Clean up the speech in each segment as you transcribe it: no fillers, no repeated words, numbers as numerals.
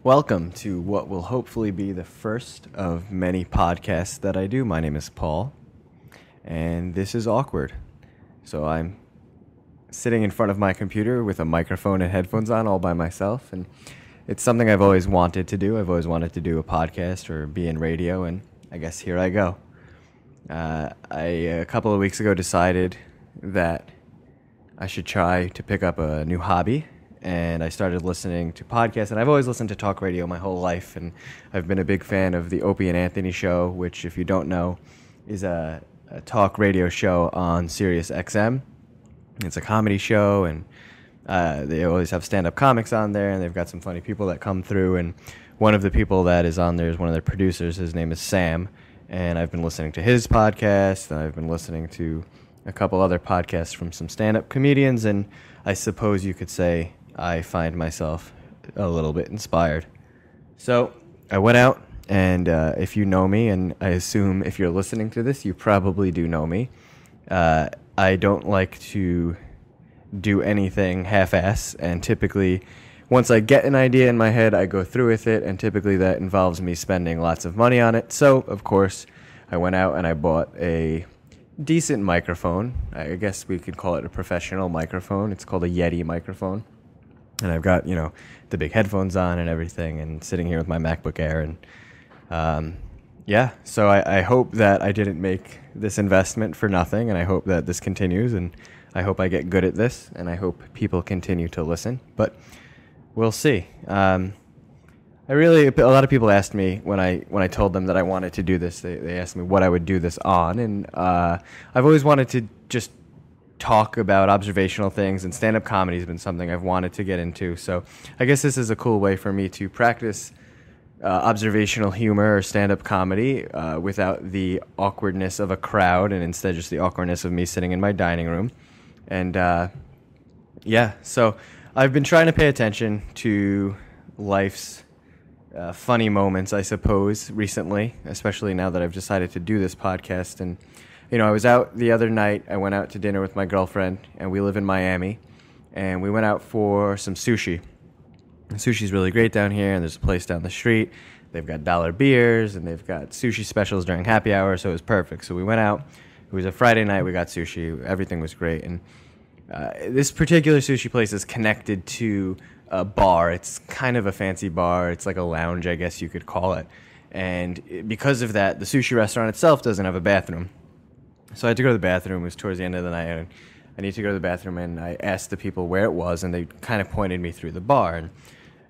Welcome to what will hopefully be the first of many podcasts that I do. My name is Paul, and this is awkward. So I'm sitting in front of my computer with a microphone and headphones on all by myself, and it's something I've always wanted to do. I've always wanted to do a podcast or be in radio, and I guess here I go. A couple of weeks ago, decided that I should try to pick up a new hobby, and I started listening to podcasts, and I've always listened to talk radio my whole life, and I've been a big fan of the Opie and Anthony show, which, if you don't know, is a talk radio show on Sirius XM. It's a comedy show, and they always have stand-up comics on there, and they've got some funny people that come through, and one of the people that is on there is one of their producers. His name is Sam, and I've been listening to his podcast, and I've been listening to a couple other podcasts from some stand-up comedians, and I suppose you could say I find myself a little bit inspired. So I went out, and if you know me, and I assume if you're listening to this, you probably do know me, I don't like to do anything half-ass, and typically once I get an idea in my head, I go through with it, and typically that involves me spending lots of money on it. So, of course, I went out and I bought a decent microphone. I guess we could call it a professional microphone. It's called a Yeti microphone. And I've got, the big headphones on and everything, and sitting here with my MacBook Air. And so I hope that I didn't make this investment for nothing, and I hope that this continues, and I hope I get good at this, and I hope people continue to listen. But we'll see. A lot of people asked me when I told them that I wanted to do this, they asked me what I would do this on, and I've always wanted to just talk about observational things, and stand-up comedy has been something I've wanted to get into. So I guess this is a cool way for me to practice observational humor or stand-up comedy without the awkwardness of a crowd, and instead just the awkwardness of me sitting in my dining room. And so I've been trying to pay attention to life's funny moments, I suppose, recently, especially now that I've decided to do this podcast. And I was out the other night. I went out to dinner with my girlfriend, and we live in Miami, and we went out for some sushi. And sushi's really great down here, and there's a place down the street. They've got dollar beers, and they've got sushi specials during happy hour, so it was perfect. So we went out. It was a Friday night. We got sushi. Everything was great. And this particular sushi place is connected to a bar. It's kind of a fancy bar. It's like a lounge, I guess you could call it. And because of that, the sushi restaurant itself doesn't have a bathroom. So I had to go to the bathroom. It was towards the end of the night, and I need to go to the bathroom, and I asked the people where it was, and they kind of pointed me through the bar.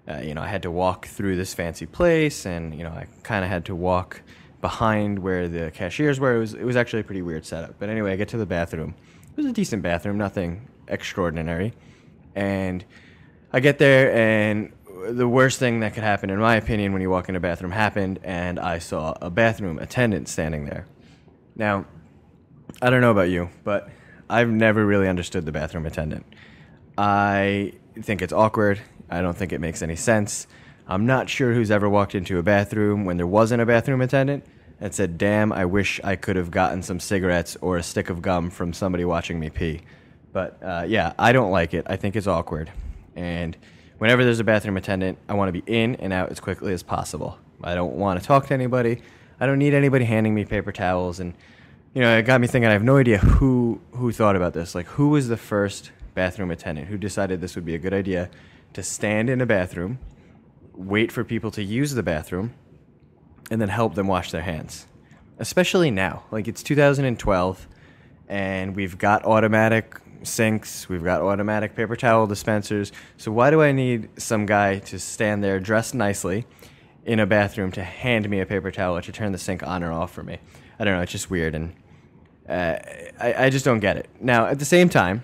And I had to walk through this fancy place, and I kind of had to walk behind where the cashiers were. It was actually a pretty weird setup. But anyway, I get to the bathroom. It was a decent bathroom, nothing extraordinary. And I get there, and the worst thing that could happen, in my opinion, when you walk in a bathroom happened, and I saw a bathroom attendant standing there. Now, I don't know about you, but I've never really understood the bathroom attendant. I think it's awkward. I don't think it makes any sense. I'm not sure who's ever walked into a bathroom when there wasn't a bathroom attendant and said, damn, I wish I could have gotten some cigarettes or a stick of gum from somebody watching me pee. But I don't like it. I think it's awkward. And whenever there's a bathroom attendant, I want to be in and out as quickly as possible. I don't want to talk to anybody. I don't need anybody handing me paper towels. And it got me thinking, I have no idea who thought about this. Like, who was the first bathroom attendant? Who decided this would be a good idea to stand in a bathroom, wait for people to use the bathroom, and then help them wash their hands? Especially now. Like, it's 2012, and we've got automatic sinks, we've got automatic paper towel dispensers. So why do I need some guy to stand there dressed nicely in a bathroom to hand me a paper towel or to turn the sink on or off for me? I don't know, it's just weird, and I just don't get it. Now, at the same time,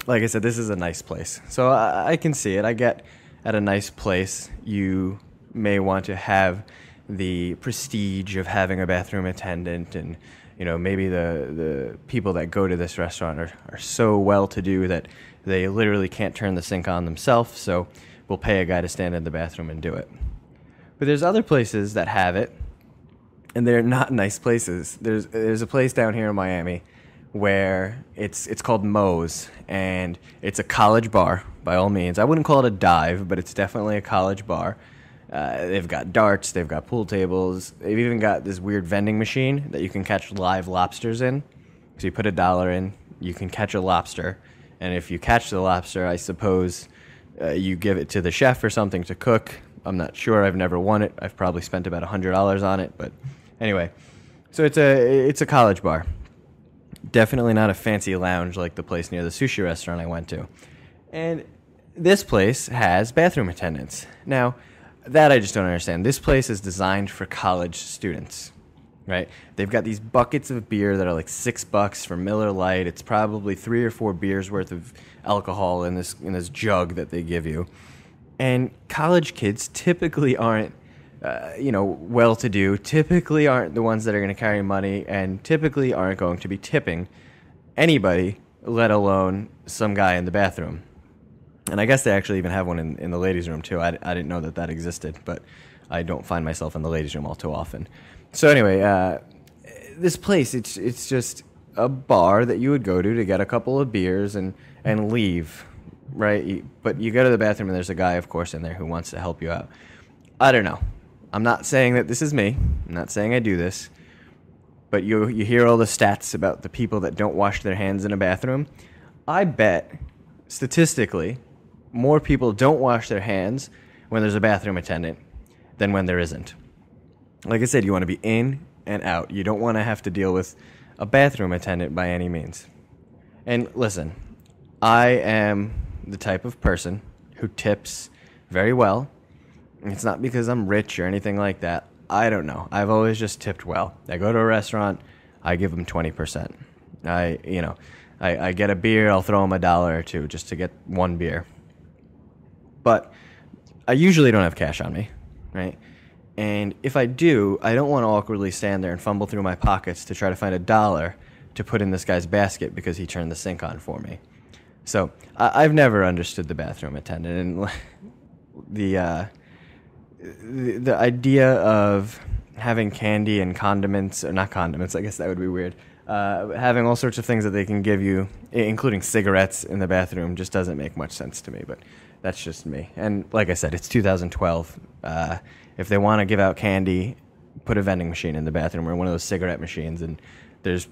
like I said, this is a nice place. So I can see it. I get at a nice place, you may want to have the prestige of having a bathroom attendant, and maybe the people that go to this restaurant are so well-to-do that they literally can't turn the sink on themselves, so we'll pay a guy to stand in the bathroom and do it. But there's other places that have it, and they're not nice places. There's a place down here in Miami where it's called Moe's, and it's a college bar by all means. I wouldn't call it a dive, but it's definitely a college bar. They've got darts, they've got pool tables, they've even got this weird vending machine that you can catch live lobsters in. So you put $1 in, you can catch a lobster, and if you catch the lobster, I suppose you give it to the chef or something to cook. I'm not sure. I've never won it. I've probably spent about $100 on it, but anyway. So it's a college bar. Definitely not a fancy lounge like the place near the sushi restaurant I went to. And this place has bathroom attendants. Now, that I just don't understand. This place is designed for college students, right? They've got these buckets of beer that are like $6 for Miller Lite. It's probably 3 or 4 beers worth of alcohol in this jug that they give you. And college kids typically aren't, well-to-do, typically aren't the ones that are going to carry money, and typically aren't going to be tipping anybody, let alone some guy in the bathroom. And I guess they actually even have one in the ladies' room, too. I didn't know that existed, but I don't find myself in the ladies' room all too often. So anyway, this place, it's just a bar that you would go to get a couple of beers and leave, right? But you go to the bathroom, and there's a guy, of course, in there who wants to help you out. I don't know. I'm not saying that this is me. I'm not saying I do this. But you hear all the stats about the people that don't wash their hands in a bathroom. I bet, statistically, more people don't wash their hands when there's a bathroom attendant than when there isn't. Like I said, you want to be in and out. You don't want to have to deal with a bathroom attendant by any means. And listen, I am the type of person who tips very well. It's not because I'm rich or anything like that. I don't know. I've always just tipped well. I go to a restaurant, I give them 20%. I get a beer, I'll throw them $1 or $2 just to get one beer. But I usually don't have cash on me, right? And if I do, I don't want to awkwardly stand there and fumble through my pockets to try to find $1 to put in this guy's basket because he turned the sink on for me. So I've never understood the bathroom attendant, and the idea of having candy and condiments, or not condiments, I guess that would be weird, having all sorts of things that they can give you, including cigarettes in the bathroom, just doesn't make much sense to me, but that's just me. And like I said, it's 2012. If they want to give out candy, put a vending machine in the bathroom or one of those cigarette machines, and there's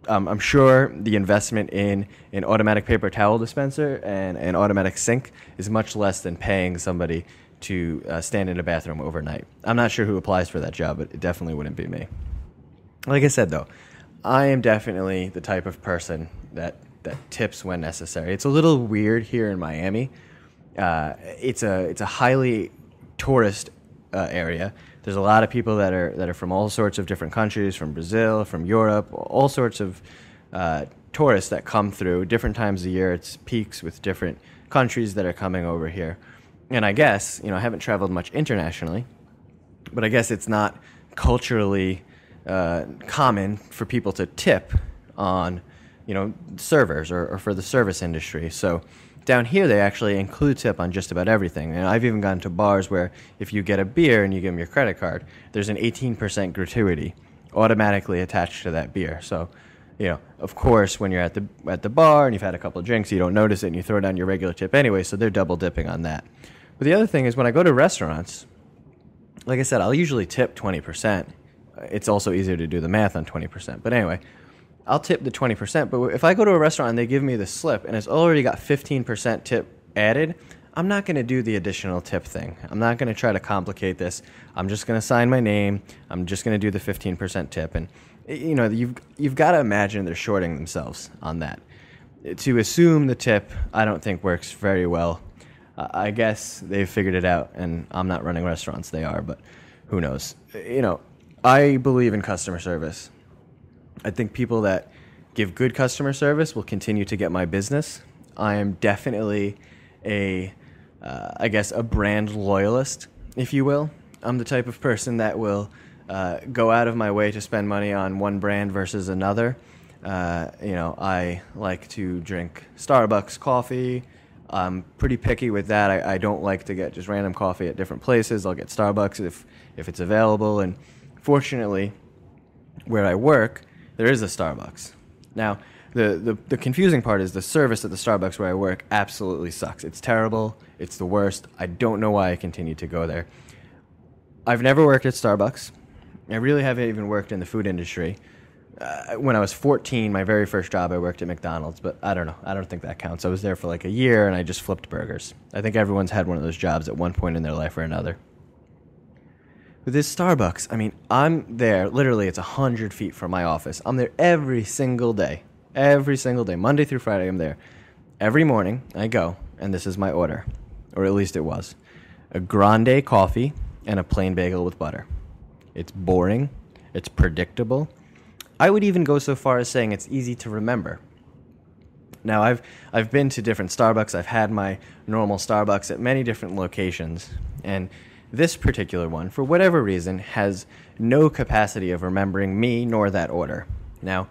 I'm sure the investment in an automatic paper towel dispenser and an automatic sink is much less than paying somebody to stand in a bathroom overnight. I'm not sure who applies for that job, but it definitely wouldn't be me. Like I said, though, I am definitely the type of person that tips when necessary. It's a little weird here in Miami. It's a highly tourist area. There's a lot of people that are from all sorts of different countries, from Brazil, from Europe, all sorts of tourists that come through different times of year. It's peaks with different countries that are coming over here. And I guess, I haven't traveled much internationally, but I guess it's not culturally common for people to tip on, servers or for the service industry. So down here, they actually include tip on just about everything. And I've even gone to bars where if you get a beer and you give them your credit card, there's an 18% gratuity automatically attached to that beer. So, of course, when you're at the bar and you've had a couple of drinks, you don't notice it and you throw down your regular tip anyway, so they're double dipping on that. But the other thing is when I go to restaurants, like I said, I'll usually tip 20%. It's also easier to do the math on 20%. But anyway, I'll tip the 20%. But if I go to a restaurant and they give me the slip and it's already got 15% tip added, I'm not going to do the additional tip thing. I'm not going to try to complicate this. I'm just going to sign my name. I'm just going to do the 15% tip. And, you've got to imagine they're shorting themselves on that. To assume the tip, I don't think works very well. I guess they've figured it out, and I'm not running restaurants. They are, but who knows? I believe in customer service. I think people that give good customer service will continue to get my business. I am definitely a brand loyalist, if you will. I'm the type of person that will go out of my way to spend money on one brand versus another. I like to drink Starbucks coffee. I'm pretty picky with that. I don't like to get just random coffee at different places. I'll get Starbucks if it's available. And fortunately, where I work, there is a Starbucks. Now, the confusing part is the service at the Starbucks where I work absolutely sucks. It's terrible. It's the worst. I don't know why I continue to go there. I've never worked at Starbucks. I really haven't even worked in the food industry. When I was 14, my very first job, I worked at McDonald's, but I don't know. I don't think that counts. I was there for like a year, and I just flipped burgers. I think everyone's had one of those jobs at one point in their life or another. With this Starbucks, I mean, I'm there, literally, it's 100 feet from my office. I'm there every single day. Every single day. Monday through Friday, I'm there. Every morning, I go, and this is my order. Or at least it was. A grande coffee and a plain bagel with butter. It's boring. It's predictable. I would even go so far as saying it's easy to remember. Now, I've been to different Starbucks. I've had my normal Starbucks at many different locations. And this particular one, for whatever reason, has no capacity of remembering me nor that order. Now,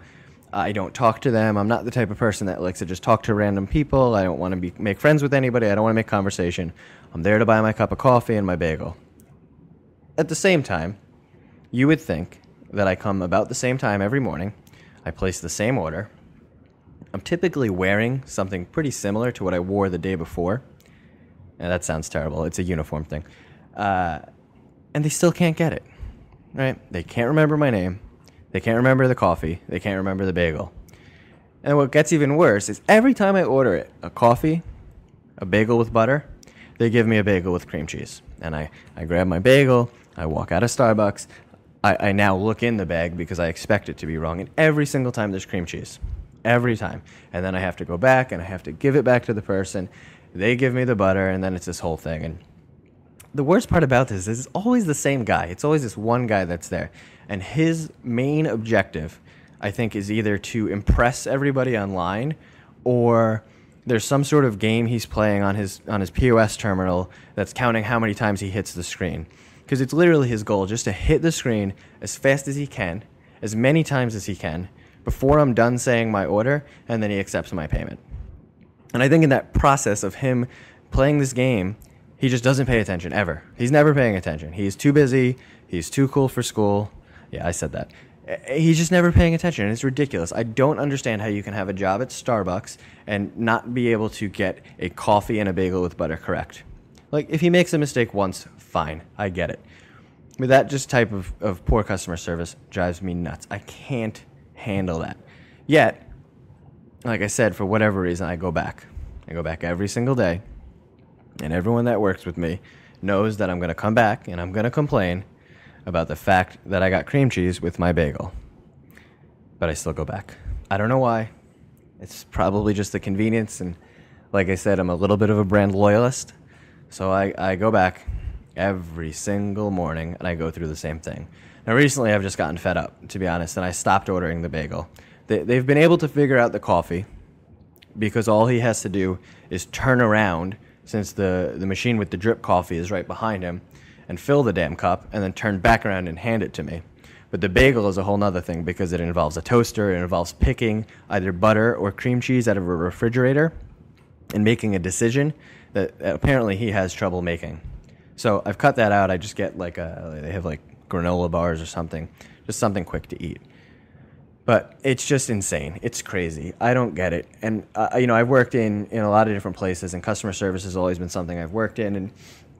I don't talk to them. I'm not the type of person that likes to just talk to random people. I don't want to make friends with anybody. I don't want to make conversation. I'm there to buy my cup of coffee and my bagel. At the same time, you would think that I come about the same time every morning. I place the same order. I'm typically wearing something pretty similar to what I wore the day before. And that sounds terrible. It's a uniform thing. And they still can't get it, right? They can't remember my name. They can't remember the coffee. They can't remember the bagel. And what gets even worse is every time I order it, a coffee, a bagel with butter, they give me a bagel with cream cheese. And I grab my bagel, I walk out of Starbucks, I now look in the bag because I expect it to be wrong. And every single time there's cream cheese. Every time. And then I have to go back and I have to give it back to the person. They give me the butter, and then it's this whole thing. And the worst part about this is it's always the same guy. It's always this one guy that's there. And his main objective, I think, is either to impress everybody online, or there's some sort of game he's playing on his POS terminal that's counting how many times he hits the screen. Because it's literally his goal, just to hit the screen as fast as he can, as many times as he can, before I'm done saying my order, and then he accepts my payment. And I think in that process of him playing this game, he just doesn't pay attention, ever. He's never paying attention. He's too busy. He's too cool for school. Yeah, I said that. He's just never paying attention, and it's ridiculous. I don't understand how you can have a job at Starbucks and not be able to get a coffee and a bagel with butter correct. Like, if he makes a mistake once, fine. I get it. But that just type of poor customer service drives me nuts. I can't handle that. Yet, like I said, for whatever reason, I go back. I go back every single day. And everyone that works with me knows that I'm going to come back and I'm going to complain about the fact that I got cream cheese with my bagel. But I still go back. I don't know why. It's probably just the convenience. And like I said, I'm a little bit of a brand loyalist. So I go back every single morning and I go through the same thing. Now, recently I've just gotten fed up, to be honest, and I stopped ordering the bagel. They've been able to figure out the coffee because all he has to do is turn around, since the machine with the drip coffee is right behind him, and fill the damn cup, and then turn back around and hand it to me. But the bagel is a whole nother thing because it involves a toaster, it involves picking either butter or cream cheese out of a refrigerator and making a decision that apparently he has trouble making. So I've cut that out. I just get they have like granola bars or something, just something quick to eat. But it's just insane. It's crazy. I don't get it. And, I've worked in a lot of different places, and customer service has always been something I've worked in. And,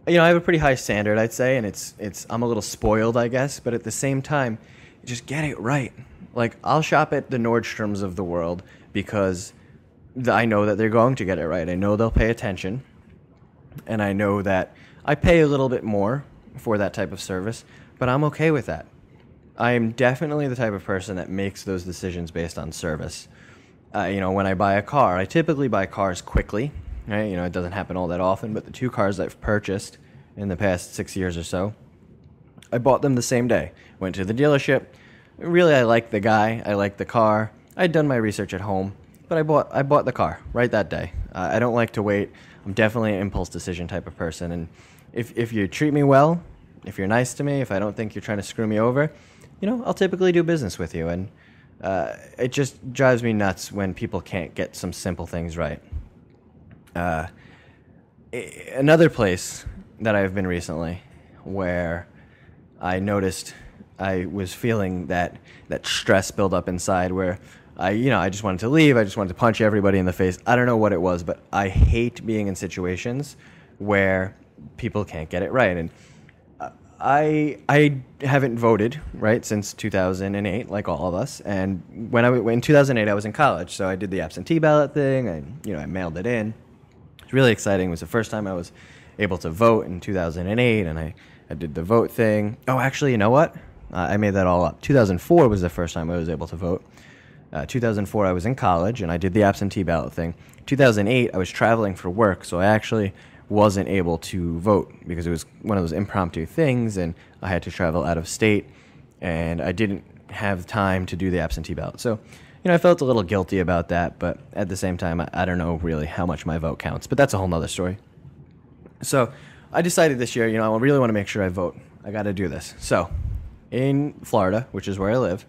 I have a pretty high standard, I'd say, and I'm a little spoiled, I guess. But at the same time, just get it right. Like, I'll shop at the Nordstroms of the world because I know that they're going to get it right. I know they'll pay attention. And I know that I pay a little bit more for that type of service, but I'm okay with that. I am definitely the type of person that makes those decisions based on service. When I buy a car, I typically buy cars quickly. Right? It doesn't happen all that often, but the two cars I've purchased in the past 6 years or so, I bought them the same day. Went to the dealership. Really, I liked the guy. I liked the car. I'd done my research at home, but I bought the car right that day. I don't like to wait. I'm definitely an impulse decision type of person, and if you treat me well, if you're nice to me, if I don't think you're trying to screw me over, I'll typically do business with you. And it just drives me nuts when people can't get some simple things right. Another place that I've been recently where I noticed I was feeling that stress build up inside where I just wanted to leave. I just wanted to punch everybody in the face. I don't know what it was, but I hate being in situations where people can't get it right. And I haven't voted, right, since 2008, like all of us. And in 2008, I was in college, so I did the absentee ballot thing. I mailed it in. It was really exciting. It was the first time I was able to vote in 2008, and I did the vote thing. Oh, actually, you know what? I made that all up. 2004 was the first time I was able to vote. 2004, I was in college, and I did the absentee ballot thing. 2008, I was traveling for work, so I actually wasn't able to vote because it was one of those impromptu things, and I had to travel out of state, and I didn't have time to do the absentee ballot. So, I felt a little guilty about that, but at the same time, I don't know really how much my vote counts, but that's a whole nother story. So I decided this year, I really want to make sure I vote. I got to do this. So in Florida, which is where I live,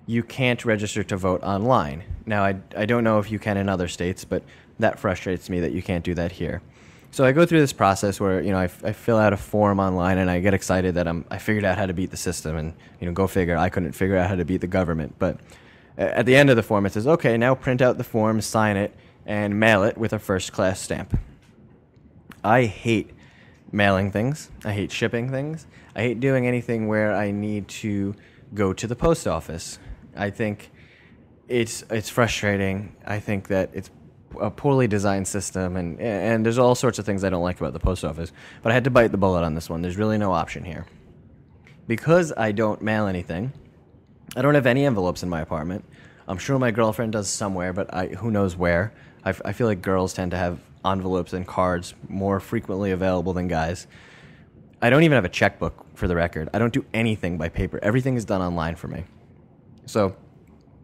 you can't register to vote online. Now, I don't know if you can in other states, but that frustrates me that you can't do that here. So I go through this process where, I fill out a form online, and I get excited that I figured out how to beat the system, and, go figure, I couldn't figure out how to beat the government. But at the end of the form, it says, okay, now print out the form, sign it, and mail it with a first-class stamp. I hate mailing things. I hate shipping things. I hate doing anything where I need to go to the post office. I think it's frustrating. I think that it's a poorly designed system, and there's all sorts of things I don't like about the post office. But I had to bite the bullet on this one. There's really no option here. Because I don't mail anything, I don't have any envelopes in my apartment. I'm sure my girlfriend does somewhere, but who knows where. I feel like girls tend to have envelopes and cards more frequently available than guys. I don't even have a checkbook, for the record. I don't do anything by paper. Everything is done online for me. So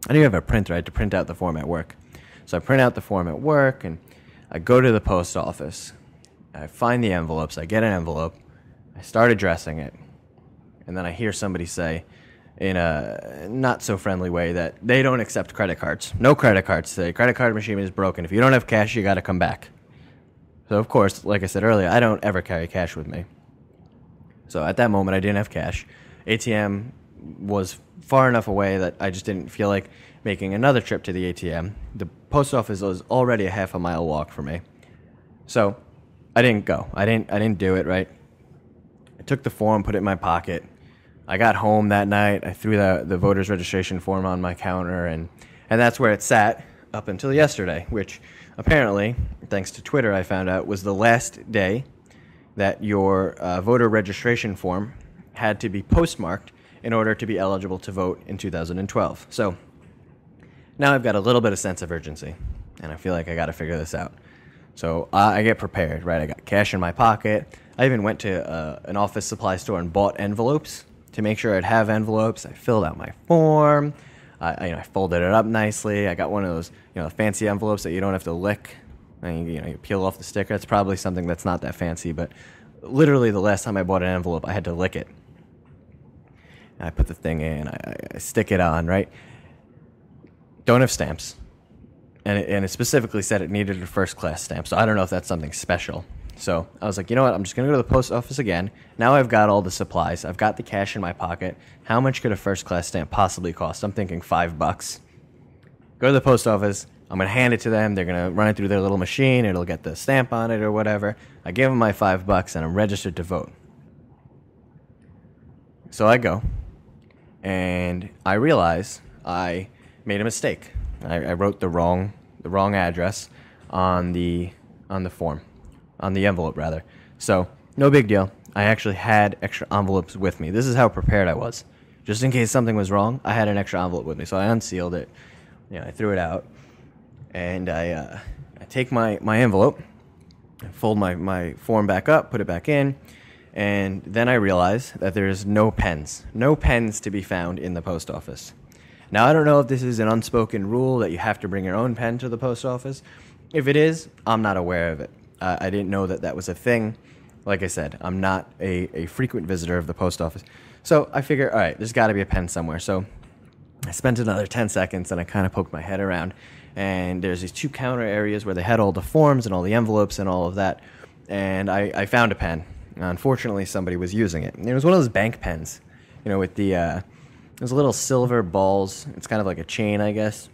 I don't even have a printer. I had to print out the form at work. So I print out the form at work, and I go to the post office. I find the envelopes. I get an envelope. I start addressing it. And then I hear somebody say, in a not-so-friendly way, that they don't accept credit cards. No credit cards today. Credit card machine is broken. If you don't have cash, you got to come back. So, of course, like I said earlier, I don't ever carry cash with me. So at that moment, I didn't have cash. ATM was far enough away that I just didn't feel like making another trip to the ATM. The post office was already a half-a-mile walk for me. So I didn't go. I didn't do it, right? I took the form, put it in my pocket. I got home that night. I threw the voter's registration form on my counter, and that's where it sat up until yesterday, which apparently, thanks to Twitter, I found out was the last day that your voter registration form had to be postmarked in order to be eligible to vote in 2012. So now I've got a little bit of sense of urgency, and I feel like I got to figure this out. So I get prepared, right? I got cash in my pocket. I even went to an office supply store and bought envelopes to make sure I'd have envelopes. I filled out my form. I folded it up nicely. I got one of those, fancy envelopes that you don't have to lick. And you peel off the sticker. It's probably something that's not that fancy, but literally the last time I bought an envelope, I had to lick it. And I put the thing in. I stick it on, right? Don't have stamps. And it specifically said it needed a first-class stamp, so I don't know if that's something special. So I was like, you know what? I'm just going to go to the post office again. Now I've got all the supplies. I've got the cash in my pocket. How much could a first-class stamp possibly cost? I'm thinking $5. Go to the post office. I'm going to hand it to them. They're going to run it through their little machine. It'll get the stamp on it or whatever. I give them my $5, and I'm registered to vote. So I go, and I realize I made a mistake. I wrote the wrong address on the form. On the envelope, rather. So, no big deal. I actually had extra envelopes with me. This is how prepared I was. Just in case something was wrong, I had an extra envelope with me. So I unsealed it. I threw it out. And I take my envelope, fold my form back up, put it back in, and then I realize that there's no pens. No pens to be found in the post office. Now, I don't know if this is an unspoken rule that you have to bring your own pen to the post office. If it is, I'm not aware of it. I didn't know that was a thing. Like I said, I'm not a frequent visitor of the post office. So I figure, all right, there's got to be a pen somewhere. So I spent another 10 seconds, and I kind of poked my head around. And there's these two counter areas where they had all the forms and all the envelopes and all of that. And I found a pen. Unfortunately, somebody was using it. And it was one of those bank pens. with those little silver balls. It's kind of like a chain, I guess.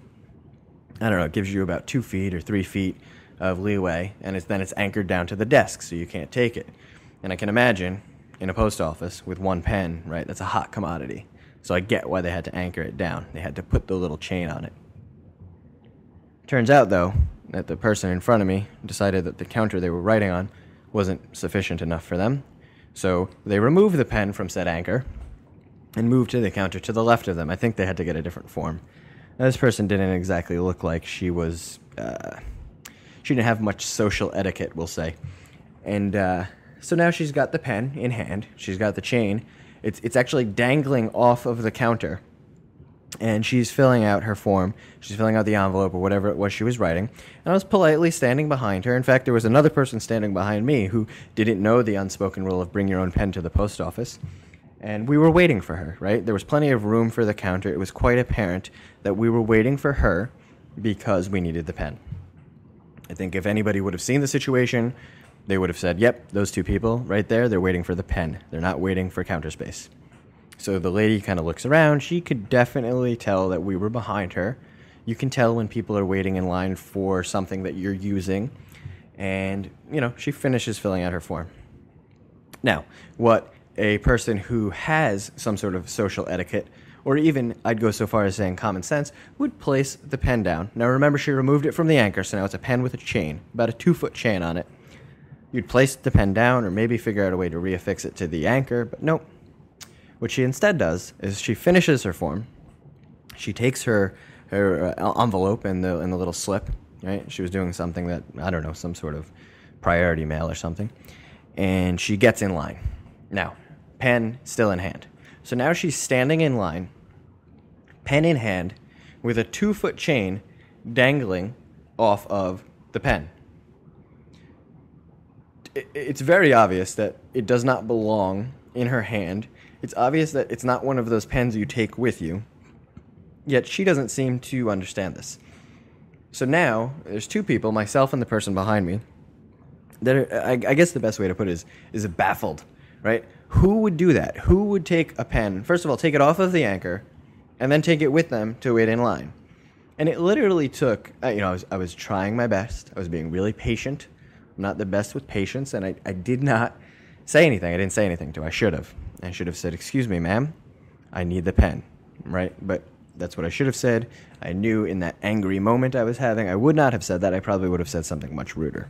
I don't know, it gives you about 2 feet or 3 feet of leeway, and then it's anchored down to the desk, so you can't take it. And I can imagine in a post office with one pen, right, that's a hot commodity. So I get why they had to anchor it down. They had to put the little chain on it. Turns out, though, that the person in front of me decided that the counter they were writing on wasn't sufficient enough for them. So they removed the pen from said anchor and moved to the counter to the left of them. I think they had to get a different form. Now, this person didn't exactly look like she was... she didn't have much social etiquette, we'll say. And so now she's got the pen in hand. She's got the chain. It's actually dangling off of the counter. And she's filling out her form. She's filling out the envelope or whatever it was she was writing. And I was politely standing behind her. In fact, there was another person standing behind me who didn't know the unspoken rule of bring your own pen to the post office. And we were waiting for her, right? There was plenty of room for the counter. It was quite apparent that we were waiting for her because we needed the pen. I think if anybody would have seen the situation, they would have said, yep, those two people right there, they're waiting for the pen. They're not waiting for counter space. So the lady kind of looks around. She could definitely tell that we were behind her. You can tell when people are waiting in line for something that you're using. And, she finishes filling out her form. Now, what a person who has some sort of social etiquette, or even, I'd go so far as saying common sense, would place the pen down. Now remember, she removed it from the anchor, so now it's a pen with a chain, about a 2-foot chain on it. You'd place the pen down, or maybe figure out a way to reaffix it to the anchor, but nope. What she instead does is she finishes her form. She takes her envelope and the little slip, right? She was doing something that, I don't know, some sort of priority mail or something. And she gets in line. Now, pen still in hand. So now she's standing in line, pen in hand, with a 2-foot chain dangling off of the pen. It's very obvious that it does not belong in her hand. It's obvious that it's not one of those pens you take with you. Yet she doesn't seem to understand this. So now, there's two people, myself and the person behind me, that are, I guess the best way to put it is baffled, right? Who would do that? Who would take a pen, first of all, take it off of the anchor, and then take it with them to wait in line? And it literally took, I was trying my best. I was being really patient. I'm not the best with patience, and I did not say anything. I didn't say anything to her. I should have. I should have said, excuse me, ma'am, I need the pen, right? But that's what I should have said. I knew in that angry moment I was having, I would not have said that. I probably would have said something much ruder.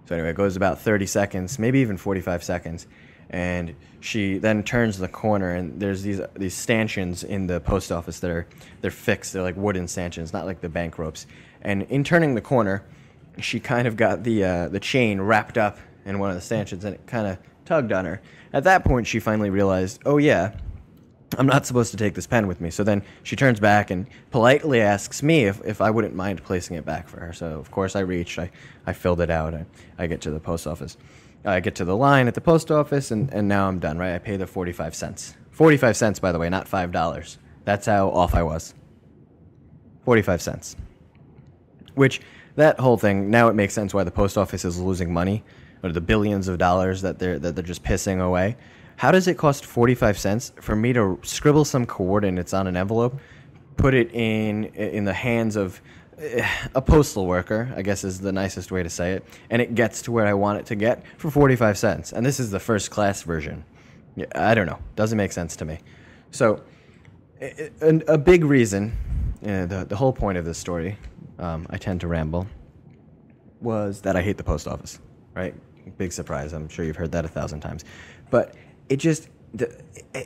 So anyway, it goes about 30 seconds, maybe even 45 seconds, and she then turns the corner, and there's these stanchions in the post office that they're fixed. They're like wooden stanchions, not like the bank ropes. And in turning the corner, she kind of got the chain wrapped up in one of the stanchions, and it kind of tugged on her. At that point, she finally realized, oh yeah, I'm not supposed to take this pen with me. So then she turns back and politely asks me if I wouldn't mind placing it back for her. So of course I reached, I filled it out, I get to the post office. I get to the line at the post office, and now I'm done, right? I pay the 45 cents. 45 cents, by the way, not $5. That's how off I was. 45 cents. Which, that whole thing, now it makes sense why the post office is losing money, or the billions of dollars that they're just pissing away. How does it cost 45 cents for me to scribble some coordinates on an envelope, put it in the hands of a postal worker, I guess is the nicest way to say it, and it gets to where I want it to get for 45 cents? And this is the first class version. I don't know. Doesn't make sense to me. So a big reason, the whole point of this story, I tend to ramble, was that I hate the post office, right? Big surprise. I'm sure you've heard that 1,000 times. But it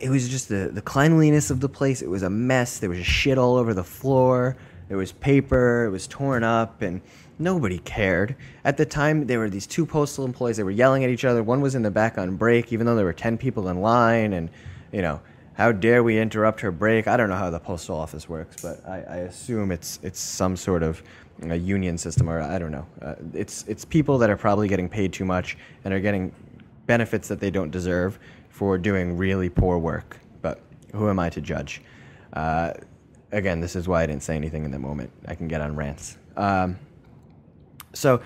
was just the cleanliness of the place. It was a mess. There was shit all over the floor. There was paper. It was torn up, and nobody cared. At the time, there were these two postal employees. They were yelling at each other. One was in the back on break, even though there were 10 people in line. And, how dare we interrupt her break? I don't know how the postal office works, but I assume it's some sort of a union system, or I don't know. It's people that are probably getting paid too much and are getting benefits that they don't deserve for doing really poor work. But who am I to judge? Again, this is why I didn't say anything in the moment. I can get on rants. So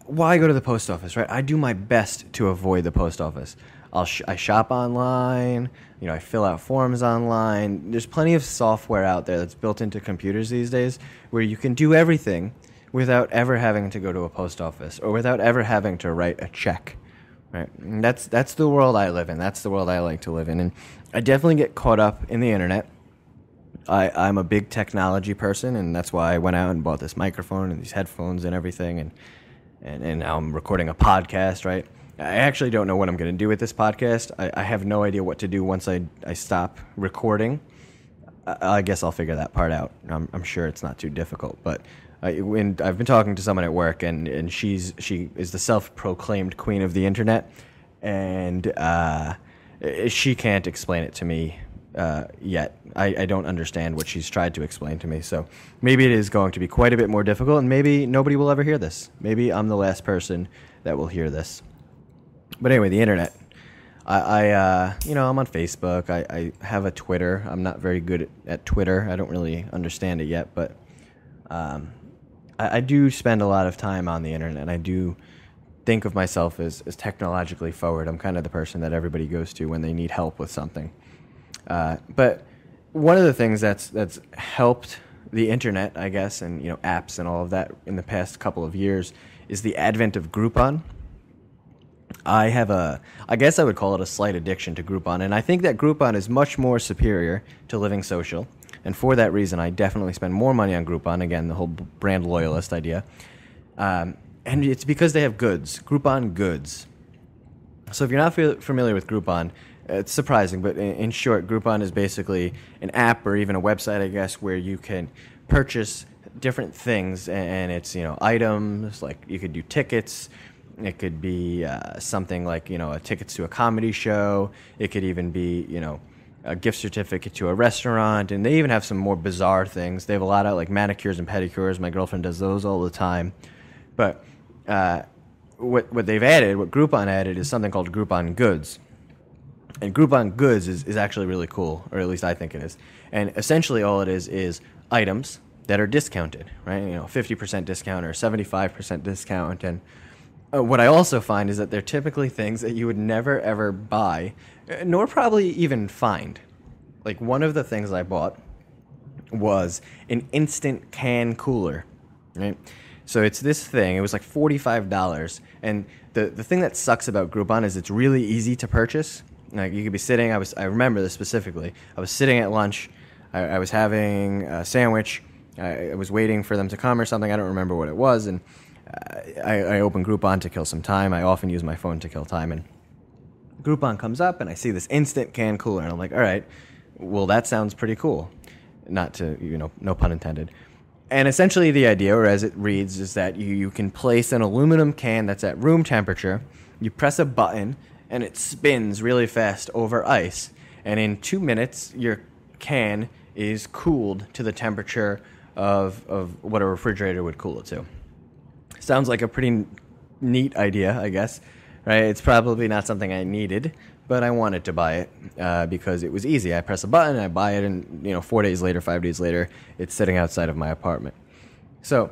why go to the post office, right? I do my best to avoid the post office. I shop online. You know, I fill out forms online. There's plenty of software out there that's built into computers these days where you can do everything without ever having to go to a post office or without ever having to write a check. Right? And that's the world I live in. That's the world I like to live in. And I definitely get caught up in the internet. I'm a big technology person, and that's why I went out and bought this microphone and these headphones and everything, and now I'm recording a podcast, right? I actually don't know what I'm going to do with this podcast. I have no idea what to do once I stop recording. I guess I'll figure that part out. I'm sure it's not too difficult, but when I've been talking to someone at work, and she is the self-proclaimed queen of the internet, and she can't explain it to me yet. I don't understand what she's tried to explain to me, so maybe it is going to be quite a bit more difficult, and maybe nobody will ever hear this. Maybe I'm the last person that will hear this. But anyway, the internet. I'm on Facebook. I have a Twitter. I'm not very good at Twitter. I don't really understand it yet, but I do spend a lot of time on the internet, and I do think of myself as technologically forward. I'm kind of the person that everybody goes to when they need help with something. But one of the things that's helped the internet, I guess, and apps and all of that in the past couple of years is the advent of Groupon. I guess I would call it a slight addiction to Groupon, and I think that Groupon is much more superior to Living Social, and for that reason, I definitely spend more money on Groupon. Again, the whole brand loyalist idea, and it's because they have goods, Groupon goods. So if you're not familiar with Groupon, it's surprising, but in short, Groupon is basically an app or even a website, I guess, where you can purchase different things, and it's items like you could do tickets. It could be something like, tickets to a comedy show. It could even be, a gift certificate to a restaurant. And they even have some more bizarre things. They have a lot of, like, manicures and pedicures. My girlfriend does those all the time. But what they've added, what Groupon added, is something called Groupon Goods. And Groupon Goods is actually really cool, or at least I think it is. And essentially all it is items that are discounted, right? 50% discount or 75% discount. And what I also find is that they're typically things that you would never, ever buy, nor probably even find. Like, one of the things I bought was an instant can cooler, right? So it's this thing. It was like $45. And the thing that sucks about Groupon is it's really easy to purchase. Like, you could be sitting, I remember this specifically. I was sitting at lunch. I was having a sandwich. I was waiting for them to come or something. I don't remember what it was. And I open Groupon to kill some time. I often use my phone to kill time, and Groupon comes up, and I see this instant can cooler, and I'm like, all right, well, that sounds pretty cool. Not to, no pun intended. And essentially the idea, or as it reads, is that you can place an aluminum can that's at room temperature, you press a button, and it spins really fast over ice, and in 2 minutes, your can is cooled to the temperature of what a refrigerator would cool it to. Sounds like a pretty neat idea, I guess, right? It's probably not something I needed, but I wanted to buy it because it was easy. I press a button, I buy it, and 4 days later, 5 days later, it's sitting outside of my apartment. So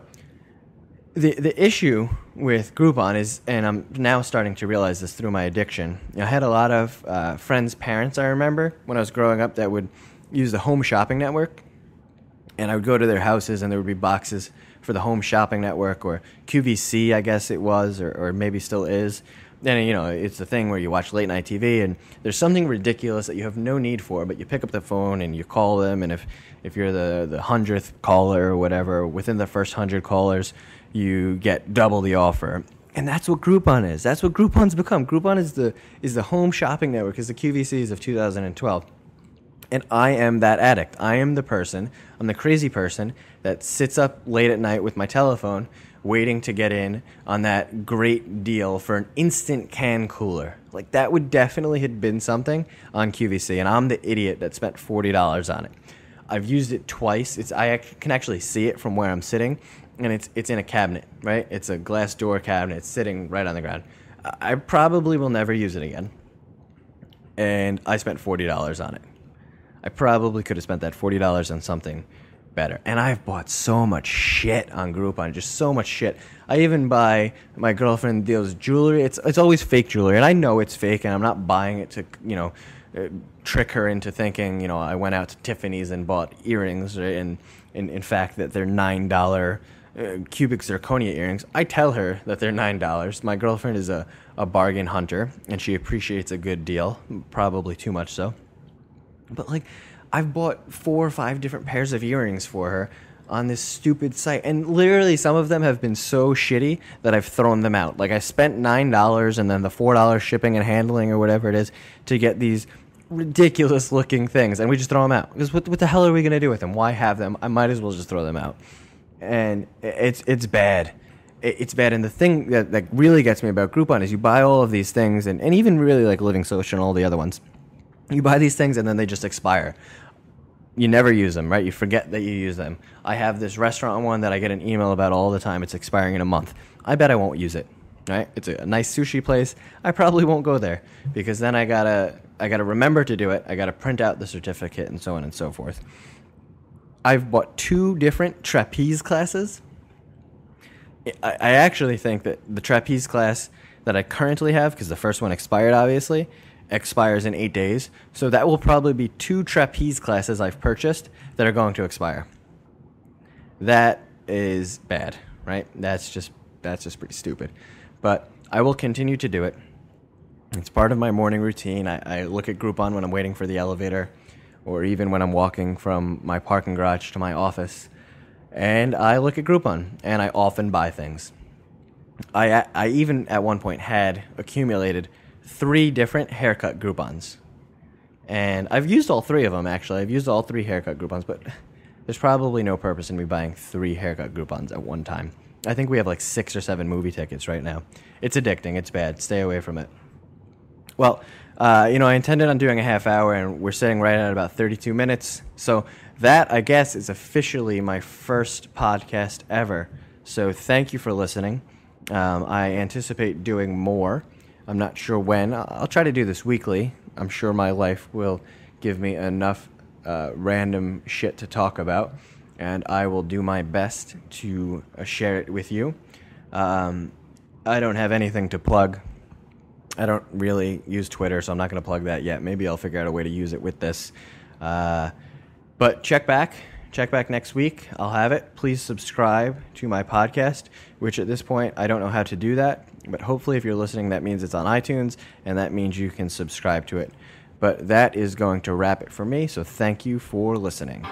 the issue with Groupon is, and I'm now starting to realize this through my addiction, I had a lot of friends' parents, I remember, when I was growing up, that would use the Home Shopping Network, and I would go to their houses, and there would be boxes for the Home Shopping Network, or QVC, I guess it was, or maybe still is. And, it's the thing where you watch late night TV, and there's something ridiculous that you have no need for, but you pick up the phone and you call them, and if you're the 100th caller or whatever, within the first 100 callers, you get double the offer. And that's what Groupon is. That's what Groupon's become. Groupon is the Home Shopping Network, is the QVCs of 2012. And I am that addict. I am the person, I'm the crazy person that sits up late at night with my telephone waiting to get in on that great deal for an instant can cooler. Like, that would definitely have been something on QVC, and I'm the idiot that spent $40 on it. I've used it twice. I can actually see it from where I'm sitting, and it's in a cabinet, right? It's a glass door cabinet. It's sitting right on the ground. I probably will never use it again, and I spent $40 on it. I probably could have spent that $40 on something better. And I've bought so much shit on Groupon, just so much shit. I even buy my girlfriend those jewelry. It's always fake jewelry, and I know it's fake, and I'm not buying it to, trick her into thinking, I went out to Tiffany's and bought earrings, right? And in fact, that they're $9 cubic zirconia earrings. I tell her that they're $9. My girlfriend is a bargain hunter, and she appreciates a good deal, probably too much so. But I've bought 4 or 5 different pairs of earrings for her on this stupid site, and literally some of them have been so shitty that I've thrown them out. I spent $9 and then the $4 shipping and handling or whatever it is to get these ridiculous looking things, and we just throw them out because what the hell are we gonna do with them? Why have them? I might as well just throw them out. And it's bad. It's bad. And the thing that really gets me about Groupon is you buy all of these things, and even really Living Social and all the other ones. You buy these things and then they just expire. You never use them, right? You forget that you use them. I have this restaurant one that I get an email about all the time. It's expiring in a month. I bet I won't use it, right? It's a nice sushi place. I probably won't go there because then I gotta remember to do it. I gotta print out the certificate and so on and so forth. I've bought 2 different trapeze classes. I actually think that the trapeze class that I currently have, because the first one expired, obviously, expires in 8 days. So that will probably be 2 trapeze classes I've purchased that are going to expire. That is bad, right? That's just pretty stupid. But I will continue to do it. It's part of my morning routine. I look at Groupon when I'm waiting for the elevator, or even when I'm walking from my parking garage to my office. And I look at Groupon, and I often buy things. I even at one point had accumulated 3 different haircut Groupons. And I've used all 3 of them, actually. I've used all 3 haircut Groupons, but there's probably no purpose in me buying 3 haircut Groupons at one time. I think we have 6 or 7 movie tickets right now. It's addicting. It's bad. Stay away from it. Well, I intended on doing a half hour, and we're sitting right at about 32 minutes. So that, I guess, is officially my first podcast ever. So thank you for listening. I anticipate doing more. I'm not sure when. I'll try to do this weekly. I'm sure my life will give me enough random shit to talk about, and I will do my best to share it with you. I don't have anything to plug. I don't really use Twitter, so I'm not going to plug that yet. Maybe I'll figure out a way to use it with this. But check back next week. I'll have it. Please subscribe to my podcast, which at this point, I don't know how to do that. But hopefully if you're listening, that means it's on iTunes, and that means you can subscribe to it. But that is going to wrap it for me, so thank you for listening.